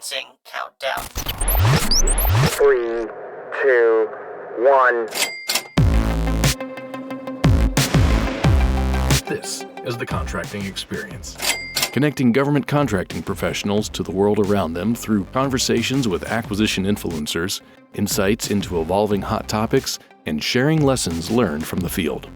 Commencing countdown. 3, 2, 1. This is the Contracting Experience, connecting government contracting professionals to the world around them through conversations with acquisition influencers, insights into evolving hot topics, and sharing lessons learned from the field.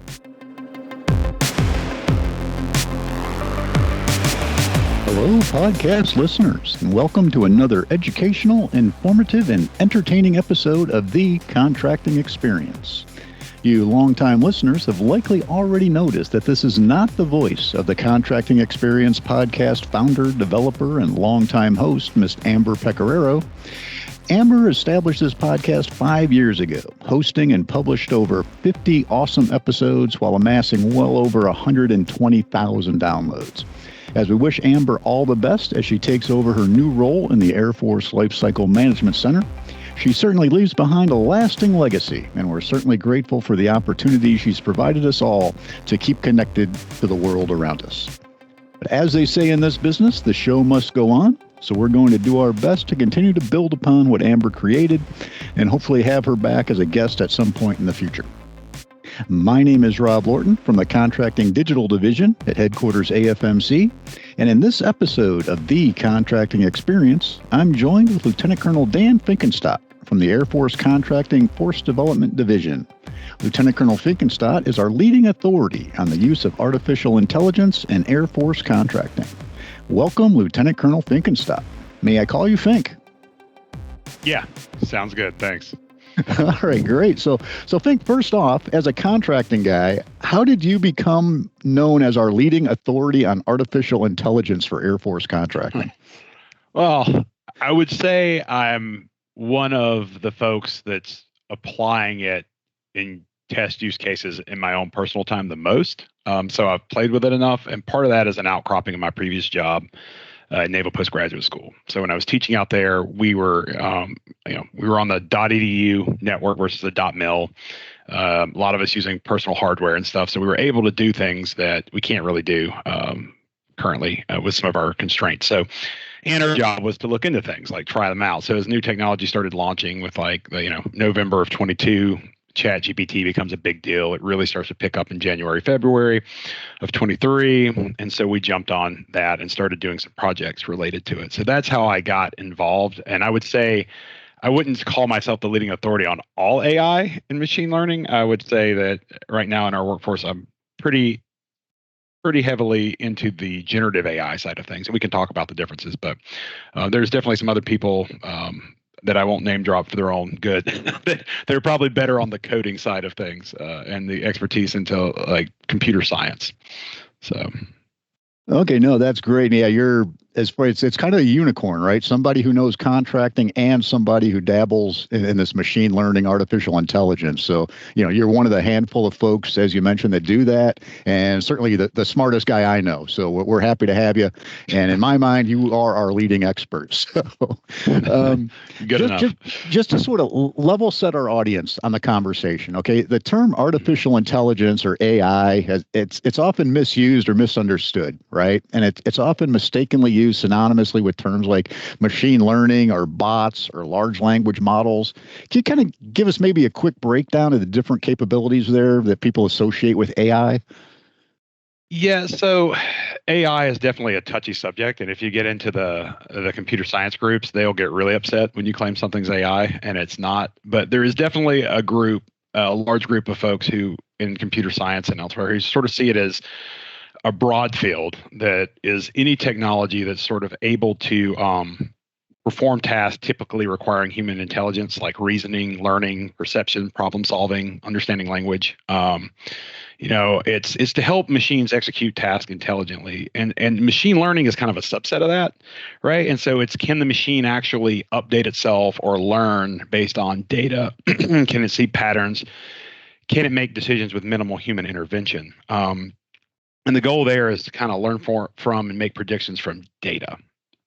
Hello, podcast listeners, and welcome to another educational, informative, and entertaining episode of The Contracting Experience. You longtime listeners have likely already noticed that this is not the voice of the Contracting Experience podcast founder, developer, and longtime host, Ms. Amber Pecoraro. Amber established this podcast 5 years ago, hosting and published over 50 awesome episodes while amassing well over 120,000 downloads. As we wish Amber all the best as she takes over her new role in the Air Force Lifecycle Management Center, she certainly leaves behind a lasting legacy, and we're certainly grateful for the opportunity she's provided us all to keep connected to the world around us. But as they say in this business, the show must go on, so we're going to do our best to continue to build upon what Amber created and hopefully have her back as a guest at some point in the future. My name is Rob Lorton from the Contracting Digital Division at Headquarters AFMC, and in this episode of The Contracting Experience, I'm joined with Lieutenant Colonel Dan Finkenstadt from the Air Force Contracting Force Development Division. Lieutenant Colonel Finkenstadt is our leading authority on the use of artificial intelligence in Air Force contracting. Welcome, Lieutenant Colonel Finkenstadt. May I call you Fink? Yeah, sounds good. Thanks. All right, great. So Fink, first off, as a contracting guy, how did you become known as our leading authority on artificial intelligence for Air Force contracting? Well, I would say I'm one of the folks that's applying it in test use cases in my own personal time the most. So I've played with it enough, and part of that is an outcropping of my previous job at Naval Post Graduate School. So when I was teaching out there, we were on the .edu network versus the .mil. A lot of us using personal hardware and stuff. So we were able to do things that we can't really do currently with some of our constraints. So, and our job was to look into things, like try them out. So as new technology started launching with November of 22, ChatGPT becomes a big deal. It really starts to pick up in January, February of 23. And so we jumped on that and started doing some projects related to it. So that's how I got involved. And I would say I wouldn't call myself the leading authority on all AI and machine learning. I would say that right now in our workforce, I'm pretty heavily into the generative AI side of things. And we can talk about the differences, but there's definitely some other people that I won't name drop for their own good. They're probably better on the coding side of things and the expertise into like computer science. So. Okay, no, that's great. Yeah, it's kind of a unicorn, right? Somebody who knows contracting and somebody who dabbles in this machine learning, artificial intelligence. So, you're one of the handful of folks, as you mentioned, that do that, and certainly the smartest guy I know. So we're happy to have you. And in my mind, you are our leading expert. So, good enough. Just to sort of level set our audience on the conversation. Okay, the term artificial intelligence or AI it's often misused or misunderstood, right? And it's often mistakenly used synonymously with terms like machine learning or bots or large language models. Can you kind of give us maybe a quick breakdown of the different capabilities there that people associate with AI? Yeah, so AI is definitely a touchy subject. And if you get into the computer science groups, they'll get really upset when you claim something's AI and it's not. But there is definitely a large group of folks who in computer science and elsewhere who sort of see it as a broad field that is any technology that's sort of able to perform tasks typically requiring human intelligence, like reasoning, learning, perception, problem solving, understanding language. It's to help machines execute tasks intelligently, and machine learning is kind of a subset of that, right? And so can the machine actually update itself or learn based on data? Can it see patterns? Can it make decisions with minimal human intervention? And the goal there is to kind of learn from and make predictions from data.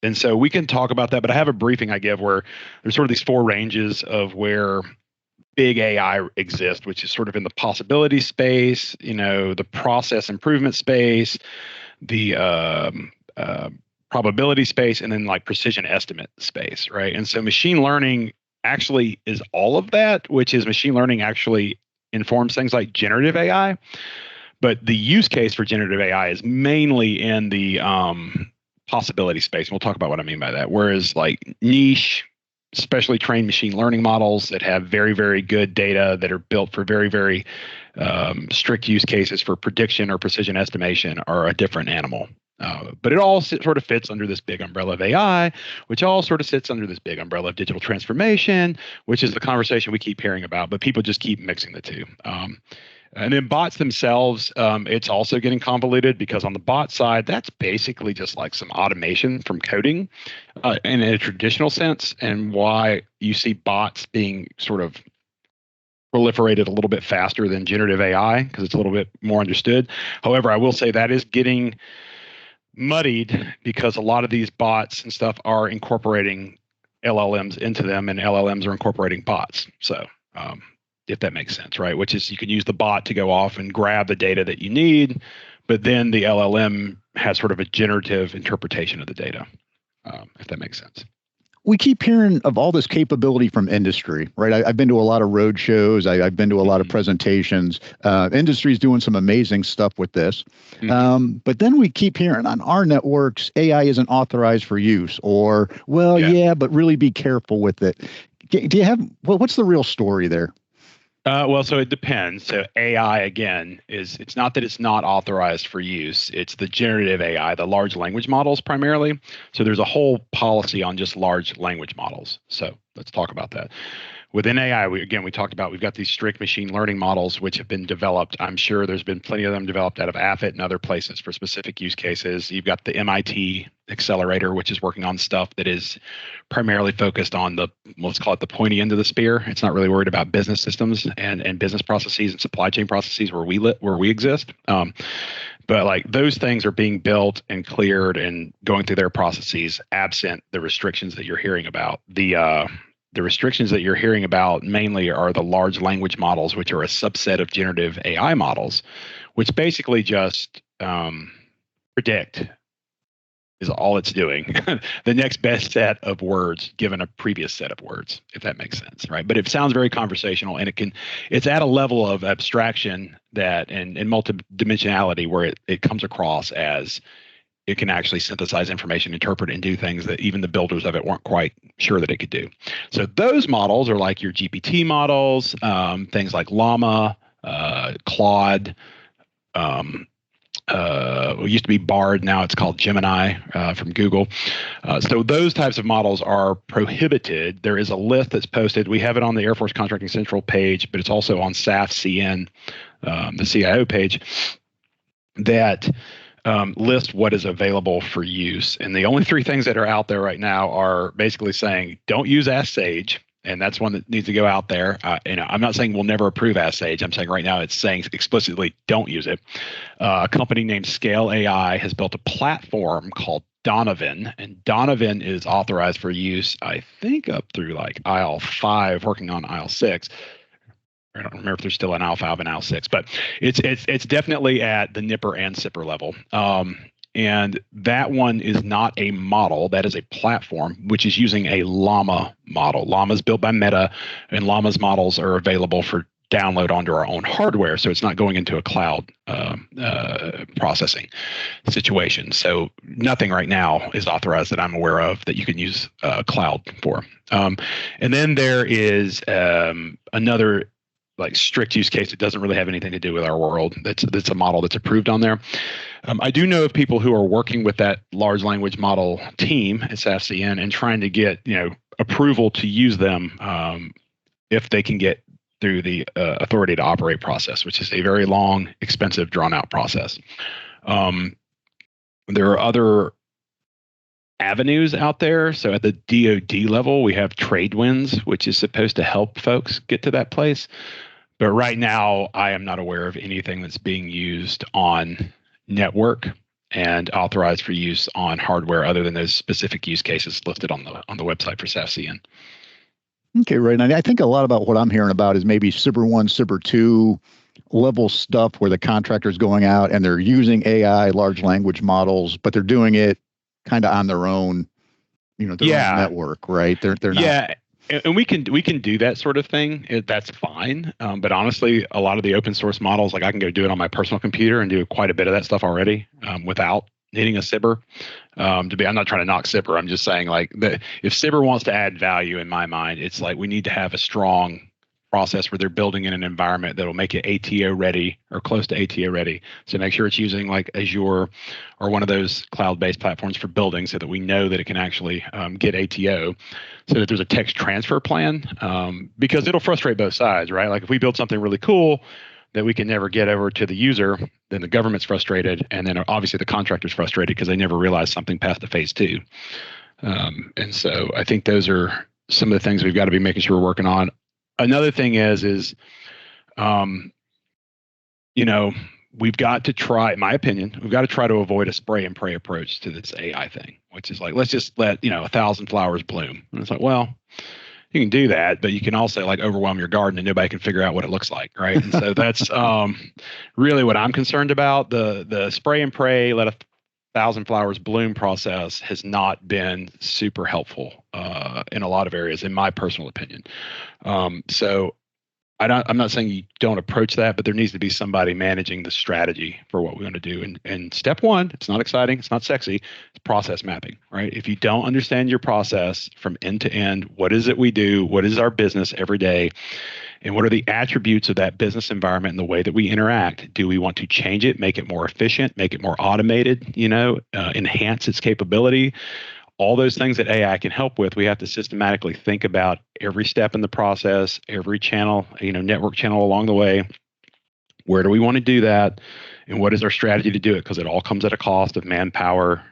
And so we can talk about that, but I have a briefing I give where there's sort of these four ranges of where big AI exists, which is sort of in the possibility space, the process improvement space, the probability space and then like precision estimate space, right? And so machine learning actually is all of that, which is machine learning actually informs things like generative AI. But the use case for generative AI is mainly in the possibility space. And we'll talk about what I mean by that. Whereas like niche, specially trained machine learning models that have very, very good data that are built for very, very strict use cases for prediction or precision estimation are a different animal. But it all sort of fits under this big umbrella of AI, which all sort of sits under this big umbrella of digital transformation, which is the conversation we keep hearing about, but people just keep mixing the two. And then bots themselves, it's also getting convoluted because on the bot side, that's basically just like some automation from coding in a traditional sense, and why you see bots being sort of proliferated a little bit faster than generative AI because it's a little bit more understood. However, I will say that is getting muddied because a lot of these bots and stuff are incorporating LLMs into them, and LLMs are incorporating bots. So if that makes sense, right? Which is you can use the bot to go off and grab the data that you need, but then the LLM has sort of a generative interpretation of the data, if that makes sense. We keep hearing of all this capability from industry, right? I've been to a lot of road shows. I've been to a lot of presentations. Industry's doing some amazing stuff with this. But then we keep hearing on our networks, AI isn't authorized for use, or, well, yeah, but really be careful with it. Do you have, what's the real story there? Well, so it depends. So AI, again, it's not that it's not authorized for use. It's the generative AI, the large language models primarily. So there's a whole policy on just large language models. So let's talk about that. Within AI, we talked about we've got these strict machine learning models which have been developed. I'm sure there's been plenty of them developed out of AFIT and other places for specific use cases. You've got the MIT accelerator, which is working on stuff that is primarily focused on the, let's call it the pointy end of the spear. It's not really worried about business systems and business processes and supply chain processes where we exist. But like those things are being built and cleared and going through their processes absent the restrictions that you're hearing about. The restrictions that you're hearing about mainly are the large language models, which are a subset of generative AI models, which basically just predict is all it's doing. The next best set of words given a previous set of words, if that makes sense, right? But it sounds very conversational, and it's at a level of abstraction that and multidimensionality where it comes across as it can actually synthesize information, interpret, and do things that even the builders of it weren't quite sure that it could do. So those models are like your GPT models, things like Llama, Claude, it used to be Bard, now it's called Gemini from Google. So those types of models are prohibited. There is a list that's posted. We have it on the Air Force Contracting Central page, but it's also on SAF-CN, the CIO page, that list what is available for use. And the only three things that are out there right now are basically saying, don't use Ask Sage. And that's one that needs to go out there. I'm not saying we'll never approve Ask Sage. I'm saying right now it's saying explicitly don't use it. A company named Scale AI has built a platform called Donovan, and Donovan is authorized for use, I think, up through like IL5, working on IL6. I don't remember if there's still an IL5 and IL6, but it's definitely at the nipper and sipper level. And that one is not a model. That is a platform, which is using a Llama model. Llama is built by Meta, and Llama's models are available for download onto our own hardware. So it's not going into a cloud processing situation. So nothing right now is authorized that I'm aware of that you can use cloud for. And then there is another like strict use case that doesn't really have anything to do with our world. That's a model that's approved on there. I do know of people who are working with that large language model team at SAF-CN and trying to get approval to use them if they can get through the authority to operate process, which is a very long, expensive, drawn-out process. There are other avenues out there. So at the DoD level, we have Tradewinds, which is supposed to help folks get to that place. But right now, I am not aware of anything that's being used on network and authorized for use on hardware other than those specific use cases listed on the website for SAF-CN. Okay, right. And I think a lot about what I'm hearing about is maybe SBIR 1, SBIR 2 level stuff where the contractor's going out and they're using AI, large language models, but they're doing it kind of on their own, their own network, right? They're not. Yeah. And we can do that sort of thing. That's fine. But honestly, a lot of the open source models, like I can go do it on my personal computer and do quite a bit of that stuff already without needing a SIBR. I'm not trying to knock SIBR. I'm just saying like that if SIBR wants to add value in my mind, it's like we need to have a strong process where they're building in an environment that'll make it ATO ready or close to ATO ready. So make sure it's using like Azure or one of those cloud-based platforms for building so that we know that it can actually get ATO, so that there's a text transfer plan, because it'll frustrate both sides, right? Like if we build something really cool that we can never get over to the user, then the government's frustrated, and then obviously the contractor's frustrated because they never realized something past the phase 2. And so I think those are some of the things we've got to be making sure we're working on. Another thing is, we've got to try, in my opinion, we've got to try to avoid a spray and pray approach to this AI thing, which is like, let's just let, 1,000 flowers bloom. And it's like, well, you can do that, but you can also like overwhelm your garden and nobody can figure out what it looks like, right? And so that's really what I'm concerned about. The spray and pray, let 1,000 flowers bloom process has not been super helpful in a lot of areas, in my personal opinion. So I'm not saying you don't approach that, but there needs to be somebody managing the strategy for what we want to do. And step one, it's not exciting, it's not sexy, it's process mapping, right? If you don't understand your process from end to end, what is it we do? What is our business every day? And what are the attributes of that business environment and the way that we interact? Do we want to change it, make it more efficient, make it more automated, enhance its capability? All those things that AI can help with, we have to systematically think about every step in the process, every channel, network channel along the way. Where do we want to do that? And what is our strategy to do it? Because it all comes at a cost of manpower,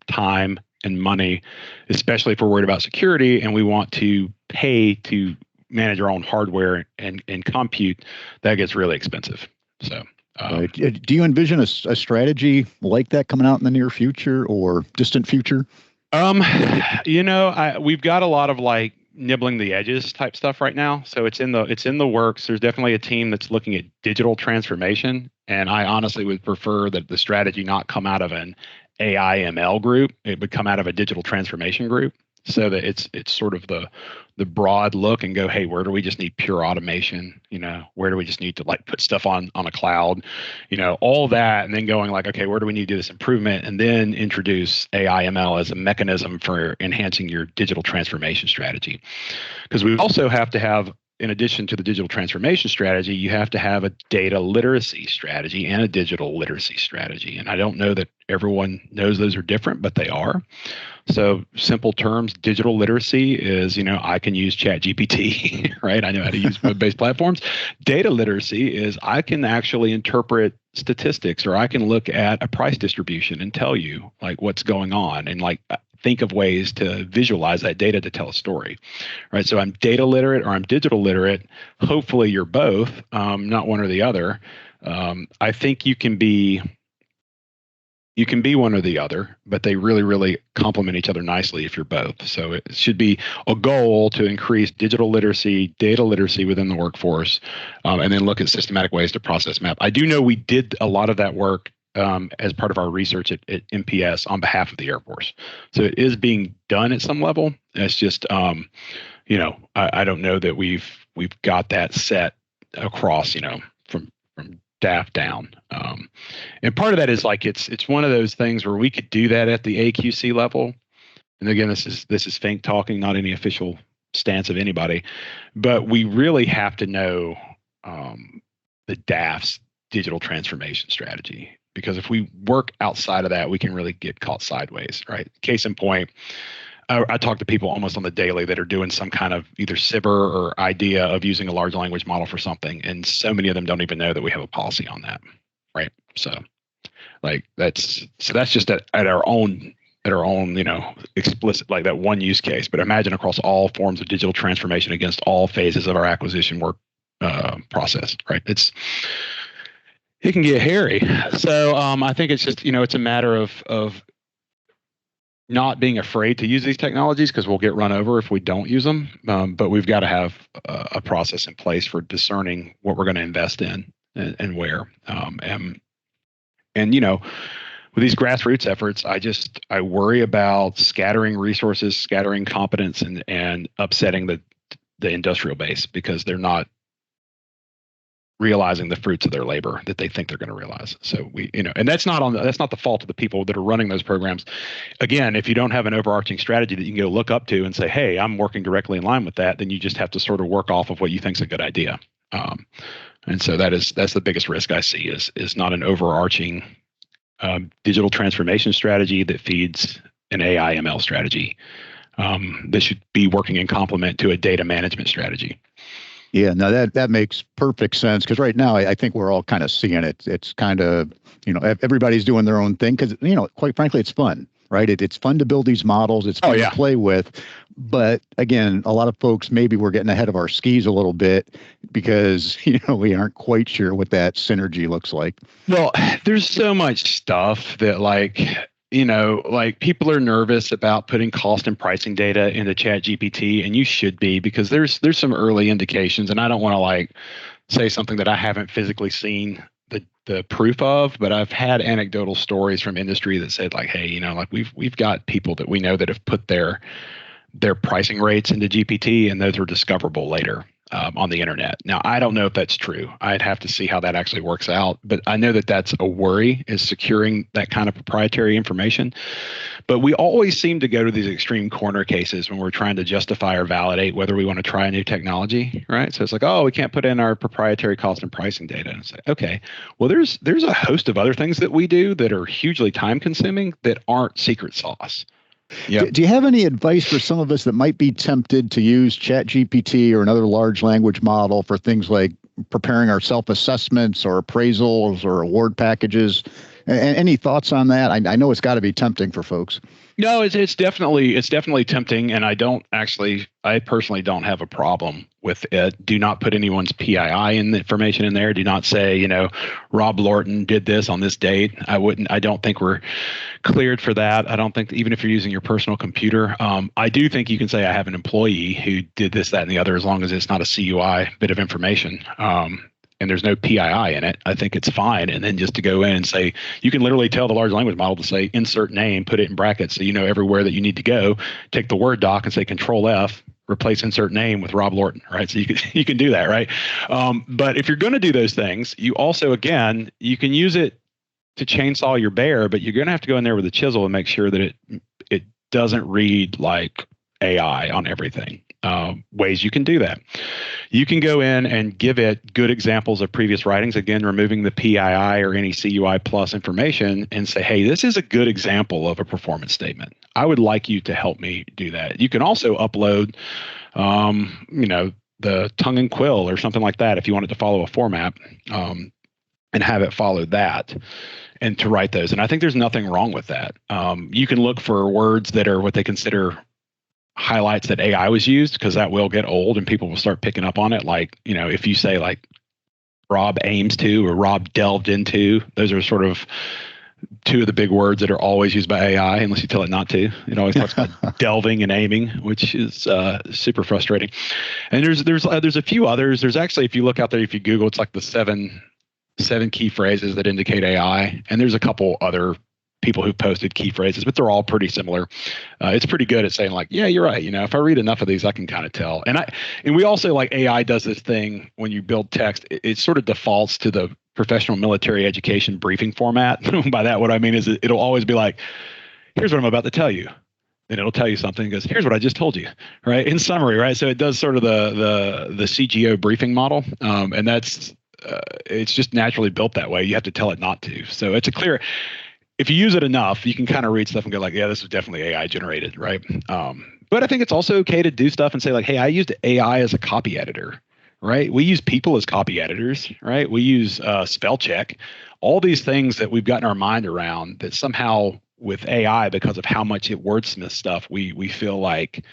time, and money, especially if we're worried about security and we want to pay to manage our own hardware and compute. That gets really expensive. So, right. Do you envision a strategy like that coming out in the near future or distant future? We've got a lot of like nibbling the edges type stuff right now. So it's in the works. There's definitely a team that's looking at digital transformation. And I honestly would prefer that the strategy not come out of an AI ML group. It would come out of a digital transformation group, so that it's sort of the broad look and go, hey, where do we just need pure automation? Where do we just need to like put stuff on a cloud? All that, and then going like, okay, where do we need to do this improvement? And then introduce AI ML as a mechanism for enhancing your digital transformation strategy. Because we also have to have, in addition to the digital transformation strategy, you have to have a data literacy strategy and a digital literacy strategy. And I don't know that everyone knows those are different, but they are. So simple terms, digital literacy is, I can use ChatGPT, right? I know how to use web-based platforms. Data literacy is I can actually interpret statistics, or I can look at a price distribution and tell you like what's going on, and like think of ways to visualize that data to tell a story, right? So I'm data literate or I'm digital literate. Hopefully you're both, not one or the other. I think you can be one or the other, but they really, really complement each other nicely if you're both. So it should be a goal to increase digital literacy, data literacy within the workforce, and then look at systematic ways to process map. I do know we did a lot of that work as part of our research at MPS on behalf of the Air Force. So it is being done at some level. It's just, I don't know that we've got that set across, from DAF down. And part of that is like it's one of those things where we could do that at the AQC level. And again, this is Fink talking, not any official stance of anybody, but we really have to know the DAF's digital transformation strategy. Because if we work outside of that, we can really get caught sideways, right? Case in point, I talk to people almost on the daily that are doing some kind of either SIBR or idea of using a large language model for something. And so many of them don't even know that we have a policy on that, right? So like that's just at our own, explicit, like that one use case. But imagine across all forms of digital transformation against all phases of our acquisition work process, right? It can get hairy. So I think it's just, it's a matter of not being afraid to use these technologies, because we'll get run over if we don't use them. But we've got to have a process in place for discerning what we're going to invest in and where. And with these grassroots efforts, I worry about scattering resources, scattering competence, and upsetting the industrial base because they're not realizing the fruits of their labor that they think they're going to realize. So and that's not the fault of the people that are running those programs. Again, if you don't have an overarching strategy that you can go look up to and say, hey, I'm working directly in line with that, then you just have to sort of work off of what you think is a good idea. And so that's the biggest risk I see is not an overarching digital transformation strategy that feeds an AI ML strategy. That should be working in complement to a data management strategy. Yeah, no, that makes perfect sense because right now I think we're all kind of seeing it. It's kind of, everybody's doing their own thing because, quite frankly, it's fun, right? It's fun to build these models. It's fun to play with. But again, a lot of folks, maybe we're getting ahead of our skis a little bit because, we aren't quite sure what that synergy looks like. Well, there's so much stuff that people are nervous about putting cost and pricing data into ChatGPT, and you should be because there's some early indications, and I don't want to say something that I haven't physically seen the proof of, but I've had anecdotal stories from industry that said hey, we've got people that we know that have put their pricing rates into GPT, and those are discoverable later on the internet. Now, I don't know if that's true. I'd have to see how that actually works out, but I know that that's a worry, is securing that kind of proprietary information. But we always seem to go to these extreme corner cases when we're trying to justify or validate whether we want to try a new technology, right? So it's we can't put in our proprietary cost and pricing data. And it's okay, well, there's a host of other things that we do that are hugely time consuming that aren't secret sauce. Yep. Do you have any advice for some of us that might be tempted to use ChatGPT or another large language model for things like preparing our self-assessments or appraisals or award packages? Any thoughts on that? I know it's got to be tempting for folks. No, it's definitely tempting, and I personally don't have a problem with it. Do not put anyone's PII information in there. Do not say, Rob Lorton did this on this date. I don't think we're cleared for that. I don't think even if you're using your personal computer. I do think you can say I have an employee who did this, that, and the other, as long as it's not a CUI bit of information. And there's no PII in it, I think it's fine. And then just to go in and say, you can literally tell the large language model to say insert name, put it in brackets so you know everywhere that you need to go. Take the Word doc and say Control F, replace insert name with Rob Lorton, right? So you can do that, right? But if you're going to do those things, you also, again, you can use it to chainsaw your bear, but you're going to have to go in there with a chisel and make sure that it doesn't read like AI on everything. Ways you can do that. You can go in and give it good examples of previous writings, again, removing the PII or any CUI plus information, and say, hey, this is a good example of a performance statement. I would like you to help me do that. You can also upload, the tongue and quill or something like that if you want it to follow a format, and have it follow that and to write those. And I think there's nothing wrong with that. You can look for words that are what they consider highlights that AI was used, because that will get old and people will start picking up on it. If you say Rob aims to or Rob delved into, those are sort of two of the big words that are always used by AI, unless you tell it not to. It always talks about delving and aiming, which is super frustrating. And there's a few others. There's actually, if you look out there, if you Google, it's like the seven key phrases that indicate AI. And there's a couple other people who've posted key phrases, but they're all pretty similar. It's pretty good at saying yeah, you're right. If I read enough of these, I can kind of tell. And we also AI does this thing when you build text, it sort of defaults to the professional military education briefing format. By that, what I mean is it'll always be here's what I'm about to tell you. Then it'll tell you something and goes, here's what I just told you, right? In summary, right? So it does sort of the CGO briefing model. And that's, it's just naturally built that way. You have to tell it not to. So it's if you use it enough, you can kind of read stuff and go yeah, this is definitely AI generated, right? But I think it's also okay to do stuff and say hey, I used AI as a copy editor, right? We use people as copy editors, right? We use spell check, all these things that we've gotten our mind around that somehow with AI, because of how much it wordsmiths stuff, we feel like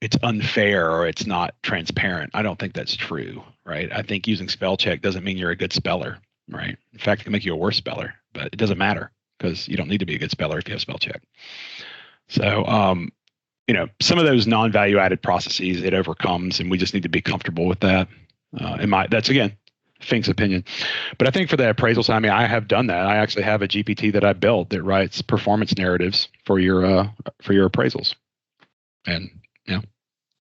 it's unfair or it's not transparent. I don't think that's true, right? I think using spell check doesn't mean you're a good speller, right? In fact, it can make you a worse speller, but it doesn't matter, because you don't need to be a good speller if you have spell check. So, some of those non-value added processes it overcomes, and we just need to be comfortable with that. That's again, Fink's opinion. But I think for the appraisal side, I mean, I have done that. I actually have a GPT that I built that writes performance narratives for your appraisals. And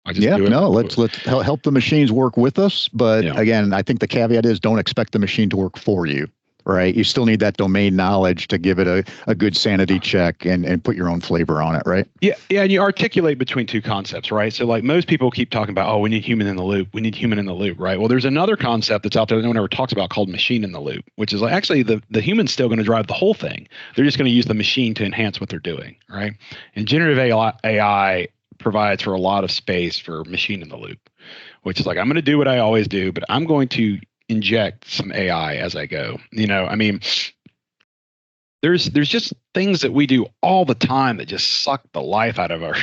I just do it. No, let's help the machines work with us. But again, I think the caveat is don't expect the machine to work for you, right? You still need that domain knowledge to give it a good sanity check and put your own flavor on it, right? Yeah. And you articulate between two concepts, right? So like most people keep talking about, oh, we need human in the loop. We need human in the loop, right? Well, there's another concept that's out there that no one ever talks about called machine in the loop, which is like actually the human's still going to drive the whole thing. They're just going to use the machine to enhance what they're doing, right? And generative AI provides for a lot of space for machine in the loop, which is like, I'm going to do what I always do, but I'm going to inject some AI as I go. I mean, there's just things that we do all the time that just suck the life out of our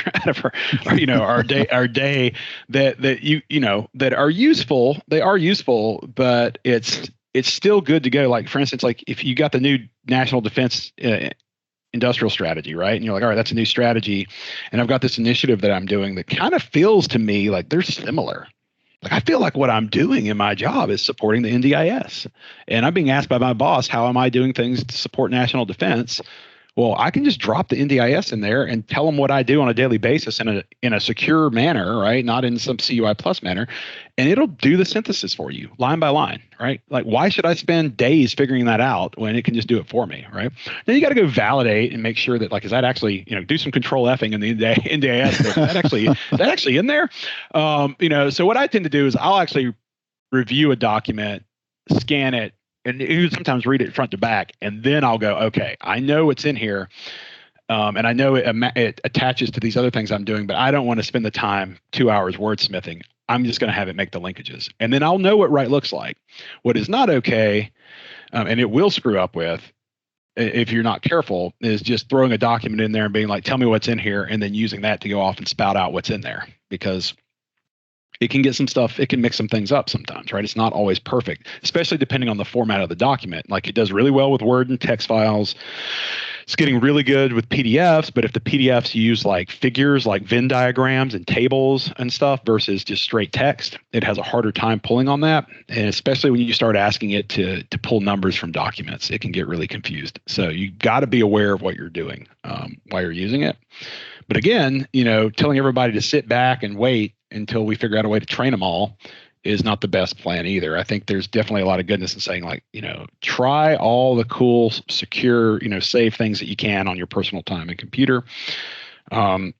our day that are useful. They are useful, but it's still good to go. Like for instance, like if you got the new national defense industrial strategy, right? And you're like, all right, that's a new strategy. And I've got this initiative that I'm doing that kind of feels to me like they're similar. Like I feel like what I'm doing in my job is supporting the NDIS. And I'm being asked by my boss, how am I doing things to support national defense? Well, I can just drop the NDIS in there and tell them what I do on a daily basis in a secure manner, right? Not in some CUI plus manner. And it'll do the synthesis for you line by line, right? Like, why should I spend days figuring that out when it can just do it for me, right? Then you got to go validate and make sure that, like, is that actually, do some control F-ing in the NDIS? Is that actually in there? So what I tend to do is I'll actually review a document, scan it, and you sometimes read it front to back, and then I'll go, okay, I know it's in here, and I know it attaches to these other things I'm doing, but I don't want to spend the time 2 hours wordsmithing. I'm just going to have it make the linkages, and then I'll know what right looks like. What is not okay, and it will screw up with, if you're not careful, is just throwing a document in there and being like, tell me what's in here, and then using that to go off and spout out what's in there, because it can get some stuff, it can mix some things up sometimes, right? It's not always perfect, especially depending on the format of the document. Like it does really well with Word and text files. It's getting really good with PDFs, but if the PDFs use like figures, like Venn diagrams and tables and stuff versus just straight text, it has a harder time pulling on that. And especially when you start asking it to pull numbers from documents, it can get really confused. So you got to be aware of what you're doing while you're using it. But again, telling everybody to sit back and wait until we figure out a way to train them all is not the best plan either. I think there's definitely a lot of goodness in saying, like, try all the cool, secure, safe things that you can on your personal time and computer. And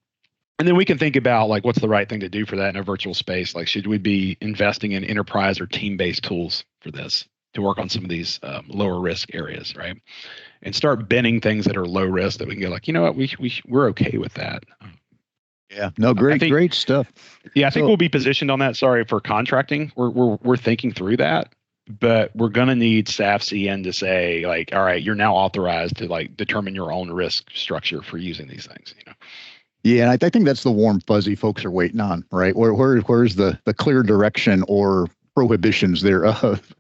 then we can think about, like, what's the right thing to do for that in a virtual space? Like, should we be investing in enterprise or team-based tools for this to work on some of these lower risk areas, right? And start bending things that are low risk that we can go like, you know what, we're okay with that. Yeah, no, great stuff. Yeah, I think we'll be positioned on that. Sorry, for contracting, we're thinking through that, but we're gonna need staff CN to say, like, all right, you're now authorized to like determine your own risk structure for using these things. Yeah, and I think that's the warm fuzzy folks are waiting on, right? Where's the clear direction or prohibitions thereof?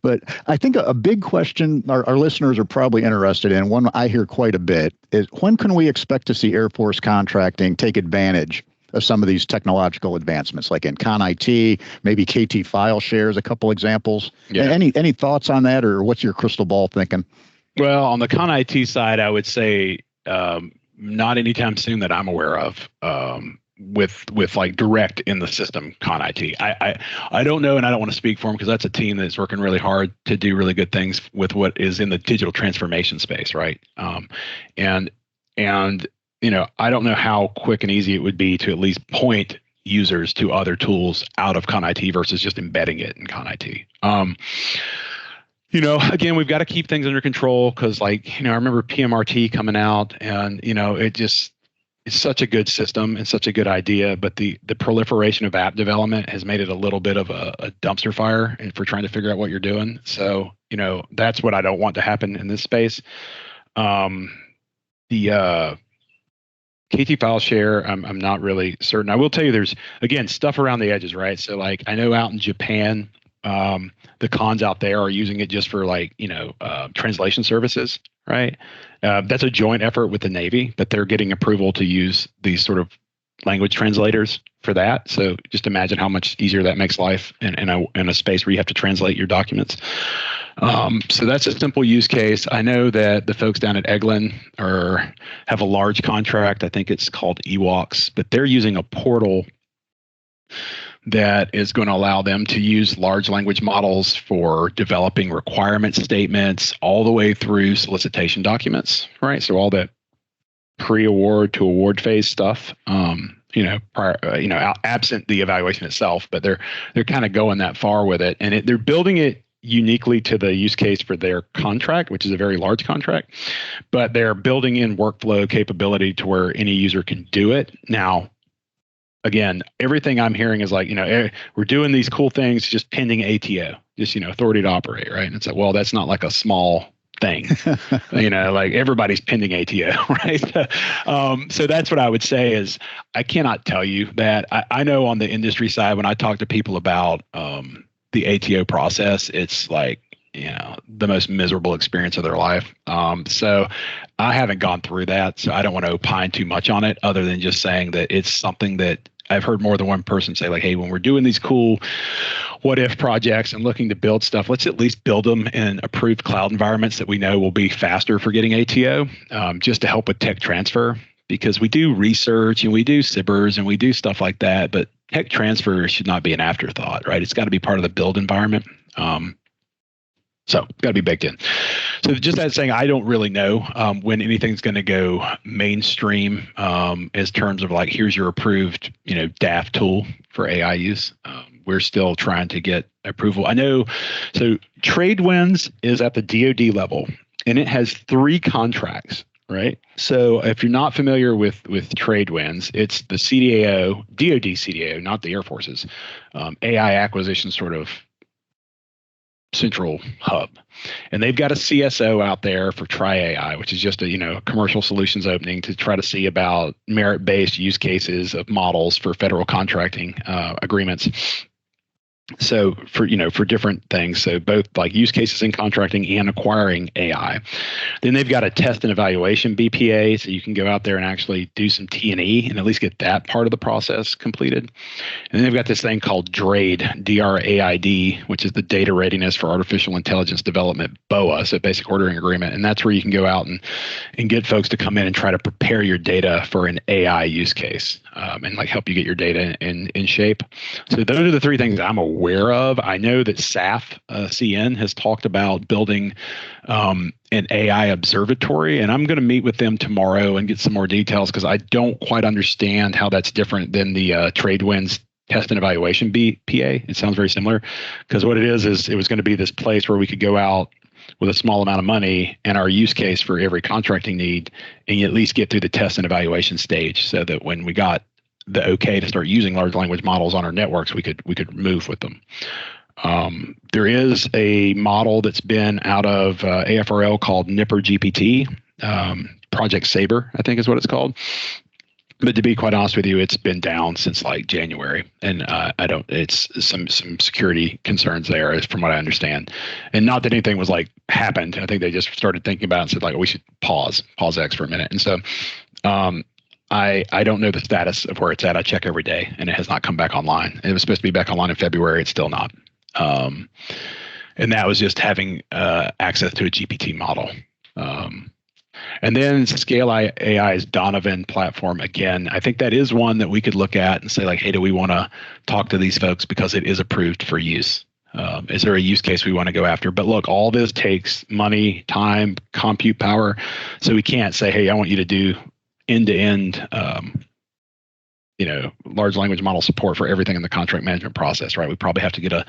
But I think a big question our listeners are probably interested in, one I hear quite a bit, is when can we expect to see Air Force contracting take advantage of some of these technological advancements, like in ConIT, maybe KT file shares, a couple examples? Yeah. Any thoughts on that, or what's your crystal ball thinking? Well, on the ConIT side, I would say not anytime soon that I'm aware of. With like direct in the system ConIT. I don't know, and I don't want to speak for them because that's a team that's working really hard to do really good things with what is in the digital transformation space, right? And I don't know how quick and easy it would be to at least point users to other tools out of ConIT versus just embedding it in ConIT. Again, we've got to keep things under control because, like, I remember PMRT coming out, and it's such a good system and such a good idea, but the proliferation of app development has made it a little bit of a dumpster fire for trying to figure out what you're doing. So, that's what I don't want to happen in this space. The KT file share, I'm not really certain. I will tell you there's, again, stuff around the edges, right? So, like, I know out in Japan, the cons out there are using it just for, like, translation services, right? That's a joint effort with the Navy, but they're getting approval to use these sort of language translators for that. So just imagine how much easier that makes life in a space where you have to translate your documents. So that's a simple use case. I know that the folks down at Eglin have a large contract. I think it's called EWOX, but they're using a portal that is going to allow them to use large language models for developing requirement statements all the way through solicitation documents, right? So all that pre-award to award phase stuff, absent the evaluation itself, but they're kind of going that far with it, and they're building it uniquely to the use case for their contract, which is a very large contract, but they're building in workflow capability to where any user can do it. Now, again, everything I'm hearing is like, we're doing these cool things just pending ATO, just, authority to operate, right? And it's like, well, that's not like a small thing, like everybody's pending ATO, right? So that's what I would say is I cannot tell you that. I know on the industry side, when I talk to people about the ATO process, it's like, the most miserable experience of their life. So I haven't gone through that, so I don't want to opine too much on it other than just saying that it's something that I've heard more than one person say, like, hey, when we're doing these cool what if projects and looking to build stuff, let's at least build them in approved cloud environments that we know will be faster for getting ATO, just to help with tech transfer, because we do research and we do SIBRs and we do stuff like that, but tech transfer should not be an afterthought, right? It's got to be part of the build environment. So got to be baked in. So just that saying, I don't really know when anything's going to go mainstream as terms of like, here's your approved, DAF tool for AI use. We're still trying to get approval. I know. So TradeWinds is at the DoD level, and it has 3 contracts, right? So if you're not familiar with TradeWinds, it's the CDAO, DoD CDAO, not the Air Force's AI acquisition sort of central hub, and they've got a CSO out there for Try AI, which is just a commercial solutions opening to try to see about merit-based use cases of models for federal contracting agreements. So for different things, so both like use cases in contracting and acquiring AI. Then they've got a test and evaluation BPA, so you can go out there and actually do some T&E and at least get that part of the process completed. And then they've got this thing called DRAID, D-R-A-I-D, which is the Data Readiness for Artificial Intelligence Development, BOA, so Basic Ordering Agreement. And that's where you can go out and get folks to come in and try to prepare your data for an AI use case, and like help you get your data in shape. So those are the 3 things I'm aware of. I know that SAF CN has talked about building an AI observatory, and I'm going to meet with them tomorrow and get some more details because I don't quite understand how that's different than the TradeWinds test and evaluation BPA. It sounds very similar because what it is it was going to be this place where we could go out with a small amount of money and our use case for every contracting need, and you at least get through the test and evaluation stage so that when we got the okay to start using large language models on our networks, we could move with them. There is a model that's been out of AFRL called Nipper GPT, Project Sabre, I think is what it's called. But to be quite honest with you, it's been down since like January, and it's some security concerns there, from what I understand. And not that anything was like happened. I think they just started thinking about it and said like, we should pause X for a minute. And so I don't know the status of where it's at. I check every day, and it has not come back online. It was supposed to be back online in February. It's still not. And that was just having access to a GPT model. And then Scale AI's Donovan platform, again, I think that is one that we could look at and say like, hey, do we want to talk to these folks because it is approved for use? Is there a use case we want to go after? But look, all this takes money, time, compute power. So we can't say, hey, I want you to do end-to-end, large language model support for everything in the contract management process, right? We probably have to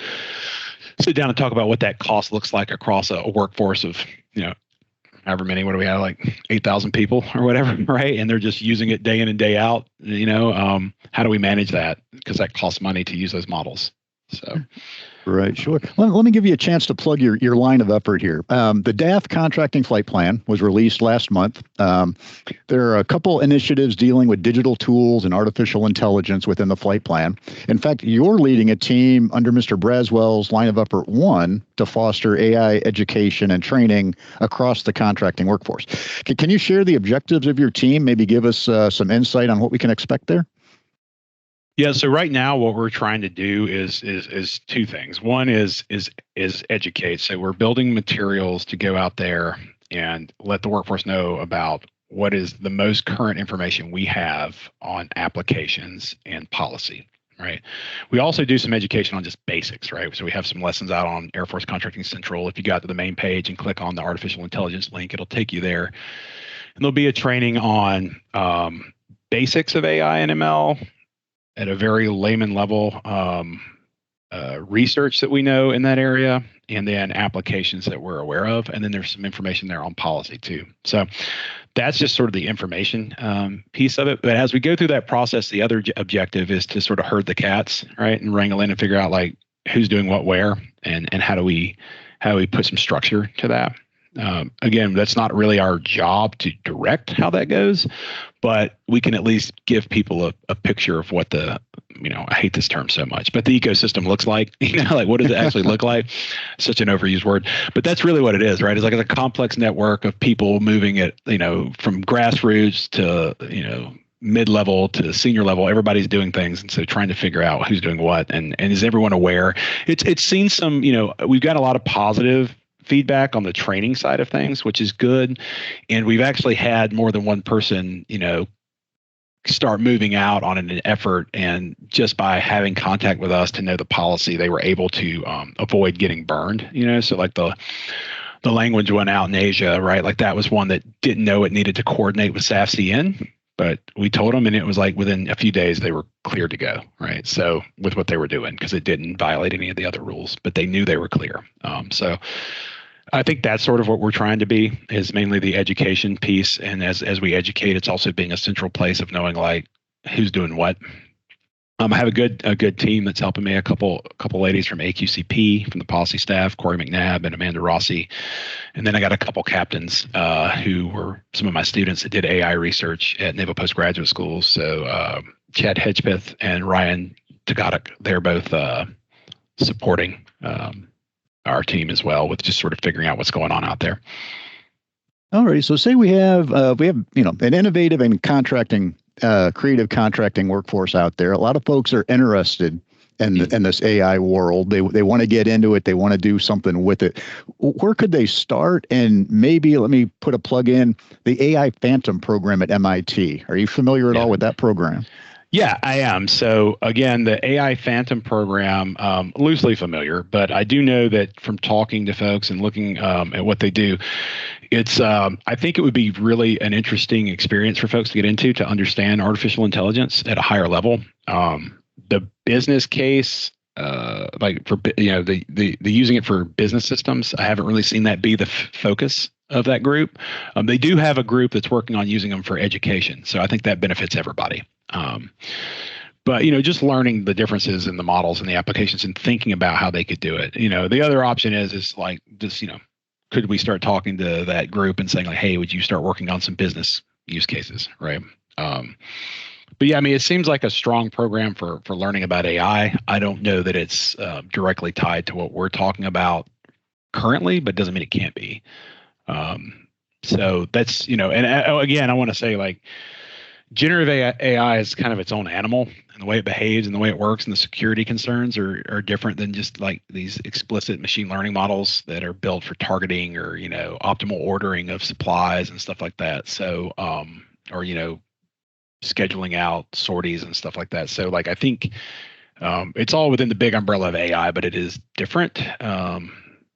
sit down and talk about what that cost looks like across a workforce of, however many, what do we have, like 8,000 people or whatever, right? And they're just using it day in and day out. How do we manage that? Because that costs money to use those models. So. Right, sure. Let me give you a chance to plug your line of effort here. The DAF Contracting Flight Plan was released last month. There are a couple initiatives dealing with digital tools and artificial intelligence within the flight plan. In fact, you're leading a team under Mr. Braswell's line of effort 1 to foster AI education and training across the contracting workforce. Can you share the objectives of your team? Maybe give us some insight on what we can expect there? Yeah. So right now, what we're trying to do is two things. One is educate. So we're building materials to go out there and let the workforce know about what is the most current information we have on applications and policy. Right. We also do some education on just basics, right? So we have some lessons out on Air Force Contracting Central. If you got to the main page and click on the artificial intelligence link, it'll take you there. And there'll be a training on basics of AI and ML at a very layman level, research that we know in that area, and then applications that we're aware of. And then there's some information there on policy too. So that's just sort of the information piece of it. But as we go through that process, the other objective is to sort of herd the cats, right? And wrangle in and figure out like who's doing what where, and how do we put some structure to that. Again, that's not really our job to direct how that goes, but we can at least give people a picture of what the, I hate this term so much, but the ecosystem looks like, like what does it actually look like? Such an overused word, but that's really what it is, right? It's like a complex network of people moving at, from grassroots to, mid-level to senior level. Everybody's doing things. And so trying to figure out who's doing what and is everyone aware? It's seen some, we've got a lot of positive feedback on the training side of things, which is good. And we've actually had more than one person, start moving out on an effort, and just by having contact with us to know the policy, they were able to avoid getting burned, so like the language went out in Asia, right? Like that was one that didn't know it needed to coordinate with SAFCN, but we told them, and it was like within a few days they were clear to go, right? So with what they were doing, because it didn't violate any of the other rules, but they knew they were clear. So I think that's sort of what we're trying to be, is mainly the education piece. And as we educate, it's also being a central place of knowing like who's doing what. I have a good team that's helping me. A couple ladies from AQCP, from the policy staff, Corey McNabb and Amanda Rossi, and then I got a couple captains who were some of my students that did AI research at Naval Post Graduate School. So Chad Hedgepeth and Ryan Tagotic, they're both supporting our team as well, with just sort of figuring out what's going on out there. All right. So say we have an innovative and creative contracting workforce out there. A lot of folks are interested in this AI world. They want to get into it. They want to do something with it. Where could they start? And maybe let me put a plug in, the AI Phantom program at MIT. Are you familiar at all with that program? Yeah, I am. So again, the AI Phantom program, loosely familiar, but I do know that from talking to folks and looking at what they do, it's I think it would be really an interesting experience for folks to get into, to understand artificial intelligence at a higher level. The business case, like for the using it for business systems, I haven't really seen that be the focus of that group. They do have a group that's working on using them for education, so I think that benefits everybody. But just learning the differences in the models and the applications and thinking about how they could do it. The other option is like just could we start talking to that group and saying like, hey, would you start working on some business use cases, right? But yeah, I mean, it seems like a strong program for learning about AI. I don't know that it's directly tied to what we're talking about currently, but doesn't mean it can't be. So that's and again, I want to say like, generative AI is kind of its own animal, and the way it behaves and the way it works and the security concerns are different than just like these explicit machine learning models that are built for targeting or, optimal ordering of supplies and stuff like that. So, or, scheduling out sorties and stuff like that. So like, I think it's all within the big umbrella of AI, but it is different.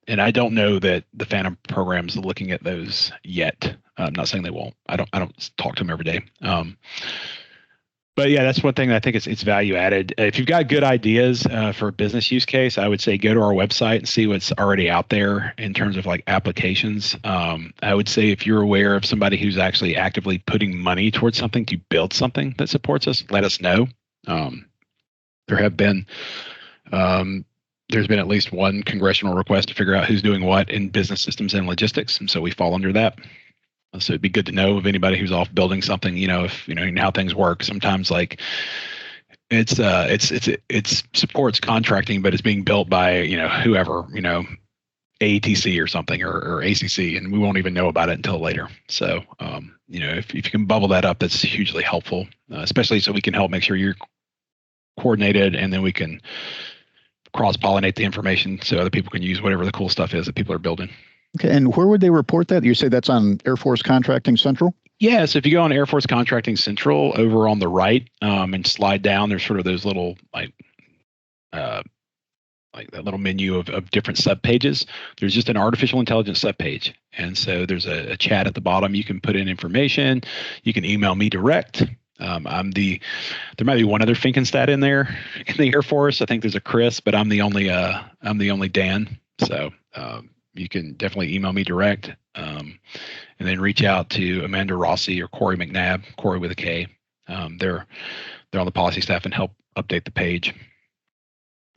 And I don't know that the Phantom program's looking at those yet. I'm not saying they won't. I don't talk to them every day. But yeah, that's one thing that I think it's value added. If you've got good ideas for a business use case, I would say go to our website and see what's already out there in terms of like applications. I would say if you're aware of somebody who's actually actively putting money towards something to build something that supports us, let us know. There have been there's been at least one congressional request to figure out who's doing what in business systems and logistics, and so we fall under that. So it'd be good to know of anybody who's off building something, if how things work. Sometimes like it supports contracting, but it's being built by whoever, AETC or something or ACC, and we won't even know about it until later. So if you can bubble that up, that's hugely helpful, especially so we can help make sure you're coordinated, and then we can cross-pollinate the information so other people can use whatever the cool stuff is that people are building. Okay, and where would they report that? You say that's on Air Force Contracting Central? Yeah, so if you go on Air Force Contracting Central over on the right and slide down, there's sort of those little like that little menu of different subpages. There's just an artificial intelligence subpage. And so there's a chat at the bottom. You can put in information. You can email me direct. There might be one other Finkenstadt in there in the Air Force. I think there's a Chris, but I'm the only Dan. So you can definitely email me direct, and then reach out to Amanda Rossi or Corey McNabb, Corey with a K. They're on the policy staff and help update the page.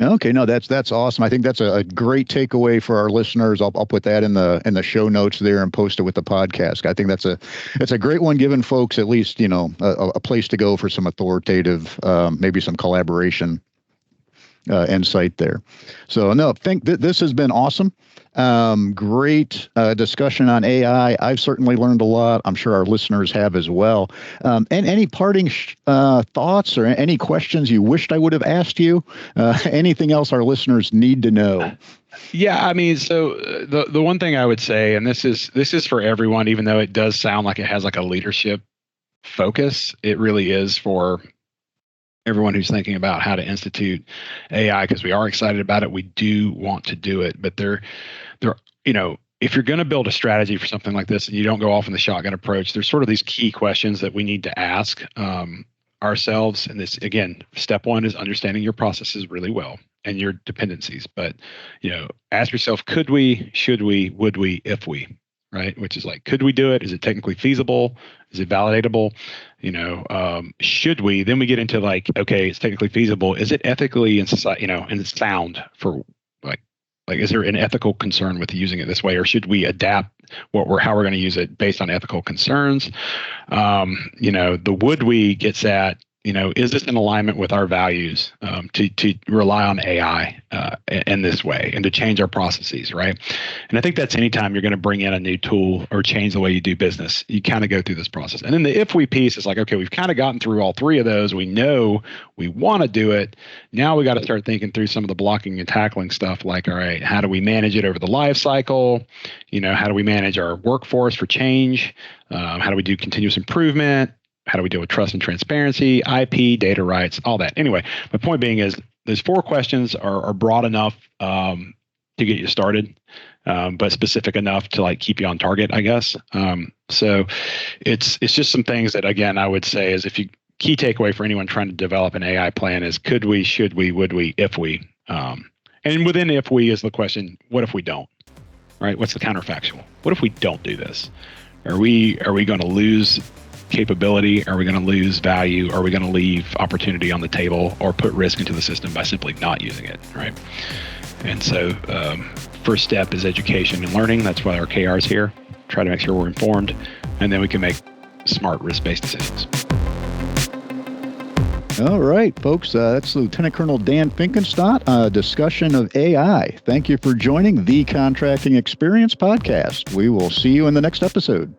Okay, no, that's awesome. I think that's a great takeaway for our listeners. I'll put that in the show notes there and post it with the podcast. I think that's a great one, giving folks at least a place to go for some authoritative, maybe some collaboration insight there. So no, think this has been awesome. Great discussion on AI. I've certainly learned a lot. I'm sure our listeners have as well. And any parting thoughts or any questions you wished I would have asked you? Anything else our listeners need to know? Yeah, I mean, so the one thing I would say, and this is for everyone, even though it does sound like it has like a leadership focus, it really is for everyone who's thinking about how to institute AI, because we are excited about it. We do want to do it, but if you're going to build a strategy for something like this and you don't go off in the shotgun approach, there's sort of these key questions that we need to ask ourselves. And this, again, step one is understanding your processes really well and your dependencies. But, ask yourself, could we, should we, would we, if we, right? Which is like, could we do it? Is it technically feasible? Is it validatable? Should we? Then we get into like, okay, it's technically feasible. Is it ethically and society, and it's sound for like, is there an ethical concern with using it this way, or should we adapt how we're going to use it based on ethical concerns? The would we gets at, is this in alignment with our values to rely on AI in this way and to change our processes, right? And I think that's anytime you're going to bring in a new tool or change the way you do business, you kind of go through this process. And then the if we piece is like, okay, we've kind of gotten through all three of those. We know we want to do it. Now we got to start thinking through some of the blocking and tackling stuff like, all right, how do we manage it over the life cycle? How do we manage our workforce for change? How do we do continuous improvement? How do we deal with trust and transparency, IP, data rights, all that? Anyway, my point being is those 4 questions are broad enough to get you started, but specific enough to like keep you on target, I guess. So it's just some things that, again, I would say is key takeaway for anyone trying to develop an AI plan is could we, should we, would we, if we. And within if we is the question, what if we don't? Right? What's the counterfactual? What if we don't do this? Are we going to lose capability? Are we going to lose value? Are we going to leave opportunity on the table or put risk into the system by simply not using it, right? And so first step is education and learning. That's why our KR is here. Try to make sure we're informed, and then we can make smart risk-based decisions. All right, folks, that's Lieutenant Colonel Dan Finkenstadt, discussion of AI. Thank you for joining the Contracting Experience podcast. We will see you in the next episode.